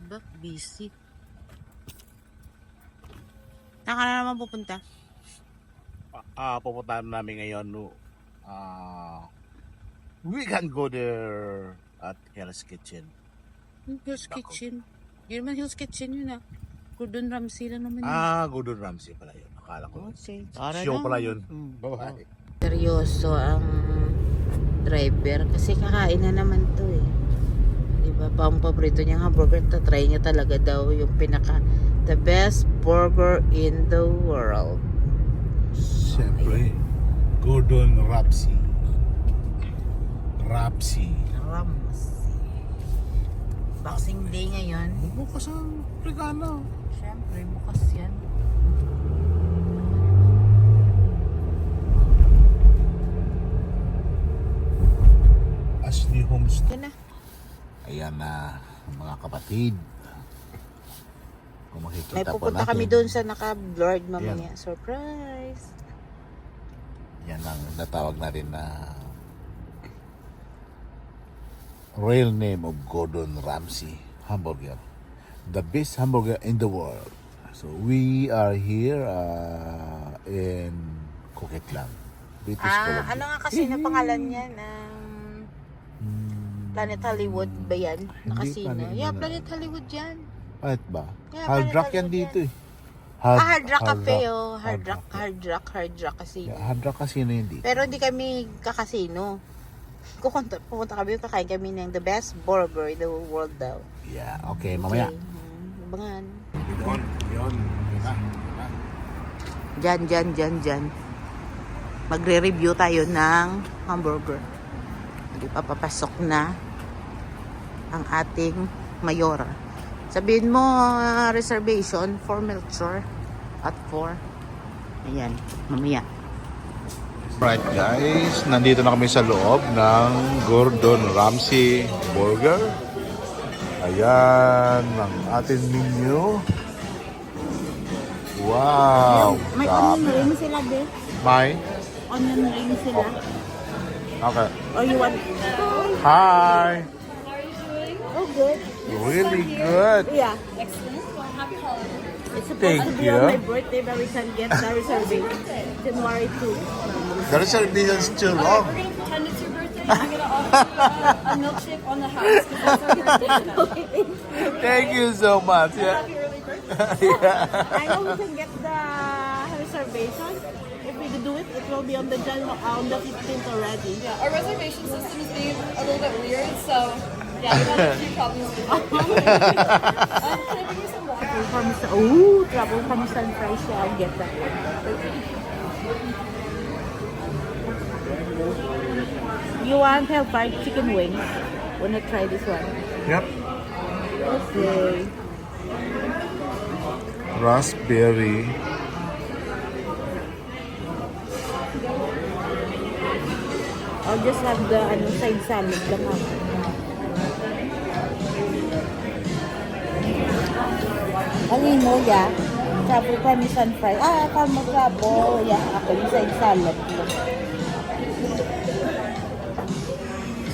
ba? Busy. Saan ka na naman pupunta? Pupuntahan namin ngayon. We can go there at Hell's Kitchen. Hill's Kitchen. Yun naman Hill's Kitchen yun ah. Gordon Ramsay lang naman yun. Gordon Ramsay pala yun. Akala ko. Okay. Tara Show na. pala yun. Bye. Seryoso ang driver kasi kakain na naman to eh. Diba? Pang paborito niyang hamburger. Try niya talaga daw yung the best burger in the world. Siyempre. Gordon Ramsay. Ramsay. Boxing Day ngayon. Bukas ang regalo. Siyempre, bukas yan. Ashley Homestead. Yan na. Ayan na mga kapatid. Kung May makikita po pupunta natin. kami doon sa naka-blurred mamaya. Yan. Surprise! Yan ang natawag natin na real name of Gordon Ramsay hamburger. The best hamburger in the world. So we are here in Coquitlam, British Columbia. Ano nga kasi na pangalan niya ng Planet Hollywood ba yan? Na Hindi casino? Planet Yeah, Hollywood. Planet Hollywood yan. Bakit ba? Yeah, Hard Planet Rock yan Hollywood dito yan. eh. Hard Rock Cafe Rock. oh. Hard Rock Casino. Yeah, Hard Rock Casino yun dito. Pero hindi kami kakasino. Pupunta kami, kakain kami ng the best burger in the world daw. Yeah, okay, mamaya. Abangan. Yun. Diyan. Magre-review tayo ng hamburger. Hindi pa papasok na ang ating mayor. Sabihin mo, reservation for Melchor at 4. Ayan, mamaya. Right guys, nandito na kami sa loob ng Gordon Ramsay Burger. Ayan, ang ating menu. Wow! May dami. onion ring sila, de. May? Onion ring sila. Okay. Or you want... Hi! Oh, good. Really good. Yeah. Excellent. Well, happy holidays. It's supposed Thank to be you. on my birthday, but we can get the reservation. January 2. The reservation is too long. We're going to pretend it's your birthday. I'm going to offer you a milkshake on the house because that's our birthday tonight. Thank you so much. Yeah. Happy early birthday. I know we can get the reservation. If we do it, it will be on the 15th already. Yeah, our reservation system is being a little bit weird, so yeah, we have a few problems with it. Can I bring you some water? Trouble parmesan fries. Yeah, I'll get that one. You want fried chicken wings? Wanna try this one? Yep. Okay. Raspberry. I'll just have the side salad lang ha. Alin mo, yeah? Truffle parmesan fries. Tama truffle. Yeah, ako yung side salad lang.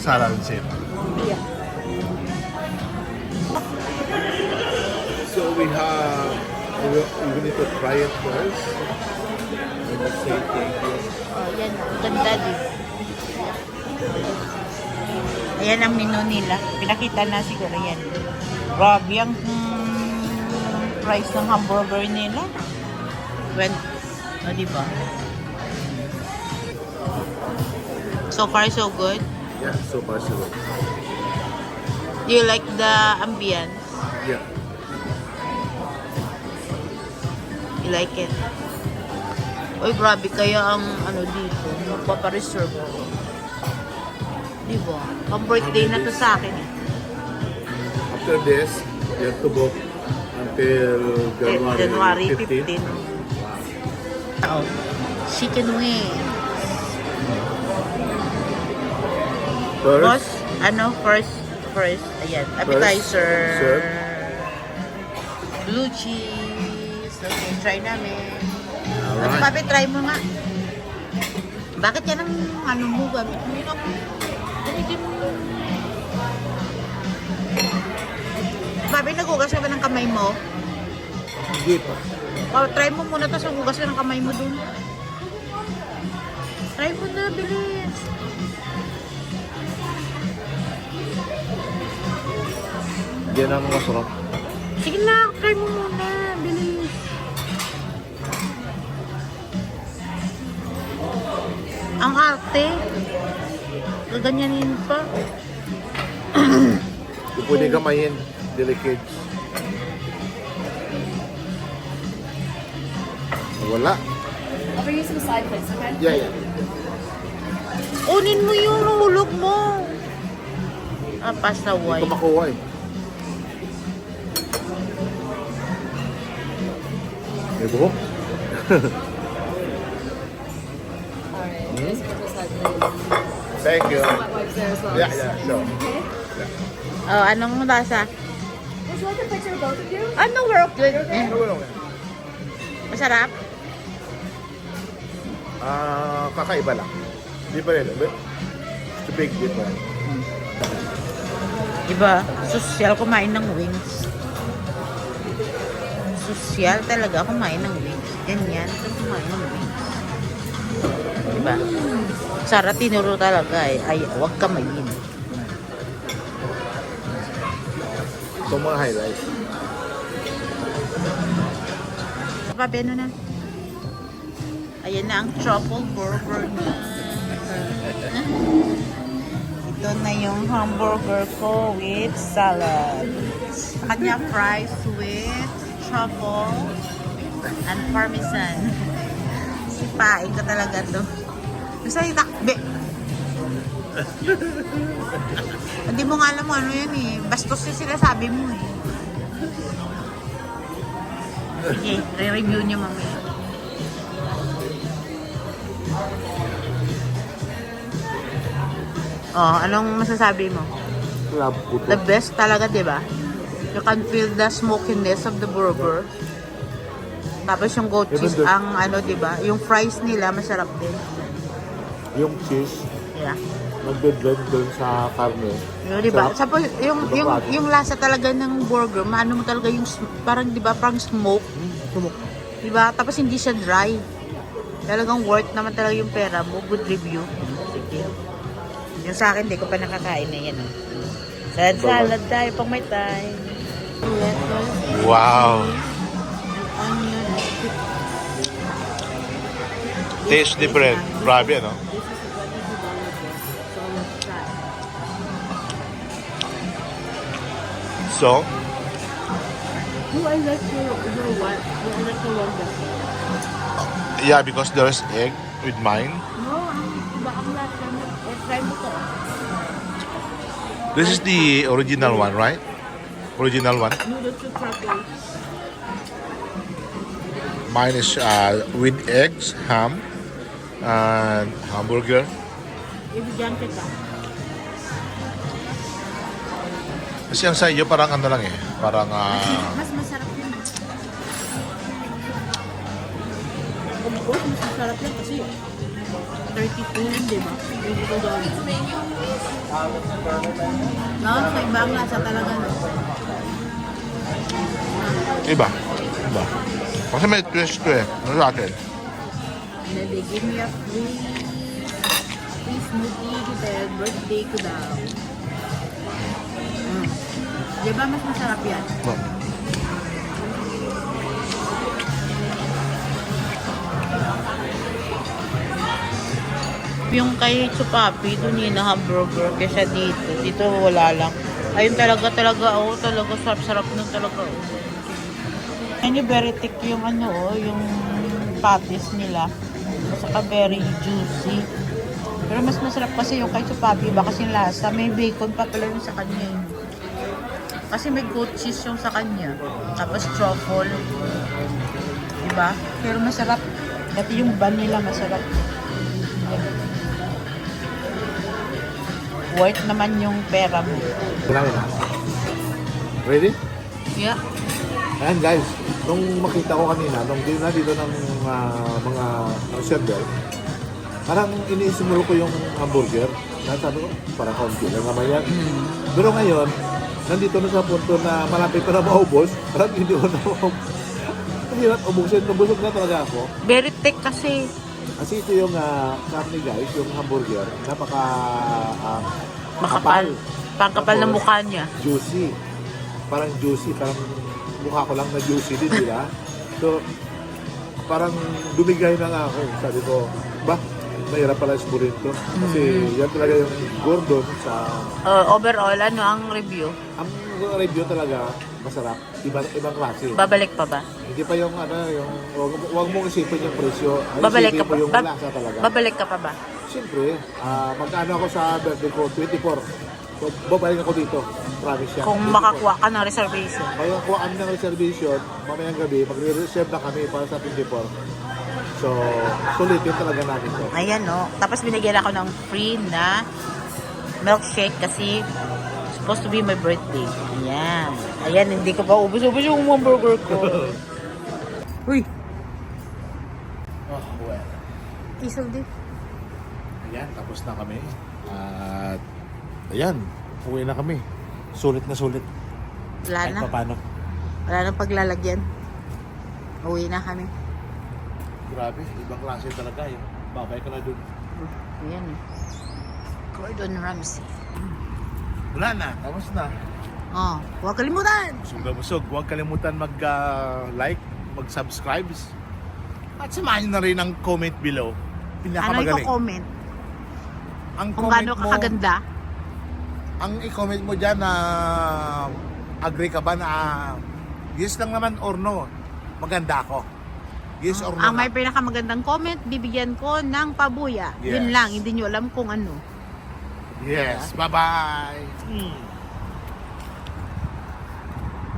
Salad sip. Yeah. So we need to try it first. We will say thank you. Oh, yan. Ganda din. Ayan ang menu nila. Pinakita na siguro yan. Grabe ang price ng hamburger nila. Diba? So far, so good. Yeah, so far so good. Do you like the ambience? Yeah. You like it? Uy, grabe kaya ang dito. Magpapareserve ako. Diba? Pang birthday na to sa akin eh. After this, you have to book until January 15. Oh, chicken wings. Boss, first, ayan, appetizer. Sir. Blue cheese. Okay, try namin. Alright. Papi, try mo nga. Bakit yan ang mo gamit mo? Gamitin mo. Papi, nagugas ka ba ng kamay mo? Hindi pa. Try mo muna, tapos hugas ka ng kamay mo dun. Try mo na, bilis. Yan ang masarap. Sige na, try mo muna, bilis. Ang arte. Gaganyanin pa. Hindi pwede kamayin. Delicate. Wala. I'll bring you some side plates, okay? Yeah. Unin mo yung nahulog mo. Pasaway. Hindi ko makuha eh. May buhok? Alright, here's some side plates. Thank you. Wet wipes there as well. Yeah, sure. Okay? Oh, anong lasa? Would you like a picture of both of you? Ano work good? Masarap? Kakaiba lang. Di pa rin. It's a big difference. Diba? Sosyal kumain ng wings. Sosyal talaga kumain ng wings. Ganyan. Kumain ng wings. Diba? Sara tinuro talaga eh. Ay, huwag kamayin. Ito mga highlights. Papi, ano na? Ayan na ang truffle burger niya. Ito na yung hamburger ko with salad. Kanya fries with truffle and parmesan. Sipain ko talaga to. Gusto yung takbe. Hindi mo nga alam ano yan eh. Bastos yung sila sabi mo eh. Sige, re-review niyo mamaya. Oh, anong masasabi mo? Love ko to. The best talaga, di ba? You can feel the smokiness of the burger. Tapos yung goat cheese, ang ano, di ba? Yung fries nila, masarap din. Yung cheese, Yeah. nagbe-blend dun sa karne. Yung, di ba? Sarap. Tapos yung lasa talaga ng burger, maano mo talaga yung, parang, di ba, parang smoke. Di ba? Tapos hindi siya dry. Talagang worth naman talaga yung pera mo. Good review. Sige. Yung sa akin, di ko pa nakakain na yan. Salad tayo pang may time. Lettuce, Wow! onion, Taste different. Grabe, no? This is what is developed. So let's try. So, Who I like your what? Who I like your one better? yeah, because there's egg with mine. No, iba ang lasa mo. Try mo to. This is the original one, right? Original one. Noodles with truffle. Mine is with eggs, ham, and hamburger. Ibigyan kita. Kasi ang sa iyo parang ano lang eh. Parang Mas masarap yun. Of course, mas masarap yan kasi 32 yun, di ba? $32. No, sa ibang lasa talaga, no? iba. Iba. Kasi may twist to eh. Ano sa atin? And then they give me a free smoothie dahil birthday ko daw. Di ba mas masarap yan? Yung kay Chupapi, doon yun na hamburger kesa dito. Dito wala lang. Ayun talaga, oh, talaga sarap-sarap nun talaga, oh. Ayun yung very thick yung ano, oh, yung patties nila. Saka very juicy. Pero mas masarap kasi yung kay Chupapi, ba kasi yung lasa. May bacon pa pala yung sa kanya. Kasi may goat cheese yung sa kanya. Tapos truffle. Diba? Pero masarap. Dati yung bun nila masarap. Worth naman yung pera mo. Ready? Yeah. Ayan guys, nung makita ko kanina, nung dito ng mga server, parang iniisimulo ko yung hamburger. Sabi ko, parang kaunti lang naman yan. Pero ngayon, nandito na sa punto na malapit pa na maubos. Parang hindi ko na ang hirap ubusin. Nabusog na talaga ako. Very thick kasi. Kasi ito yung karne guys, yung hamburger. Napaka Makapal. Pangkapal ng Tapos, mukha niya. Juicy. Parang juicy. Parang mukha ko lang na juicy din, di ba? So, parang dumigay na nga ako. Sabi ko, ba, mahirap pala ispurin to. Kasi yan talaga yung Gordon sa... Overall, ano ang review? Ang review talaga, masarap. Ibang klase. Babalik pa ba? Hindi pa yung ano, yung... Huwag mong isipin yung presyo. Ay, Babalik ka isipin pa? mo yung lasa talaga. Babalik ka pa ba? Siyempre, magkano ako sa birthday ko, 24. So, babalik ako dito. Promise yan. Kung 24. makakuha ka ng reservation. Kaya kuha kami ng reservation, mamayang gabi, magre-reserve na kami para sa 24. So, sulitin talaga namin to. Ayan, no. Tapos binigyan ako ng free na milkshake kasi supposed to be my birthday. Ayan. Ayan, hindi ko pa ubus-ubus yung hamburger ko. Uy! Oh, well. Kisaw din. Ayan, tapos na kami. At, ayan, uwi na kami. Sulit na sulit. Wala Kahit na. pa paano. Wala nang paglalagyan. Uwi na kami. Grabe, ibang klase talaga yun. Babay ka na dun. Ayan eh. Gordon Ramsay. Wala na, tapos na. Oh, huwag kalimutan! Busog na busog. Huwag kalimutan mag-like, mag-subscribe. At samahan nyo na rin ang comment below. Ano Pinakamagaling. i-comment? Ang Kung comment gaano mo, kakaganda? ang i-comment mo dyan na agree ka ba na yes lang naman or no, maganda ako. Yes or no. Ang may pinakamagandang comment, bibigyan ko ng pabuya. Yes. Yun lang, hindi nyo alam kung ano. Yes, bye-bye.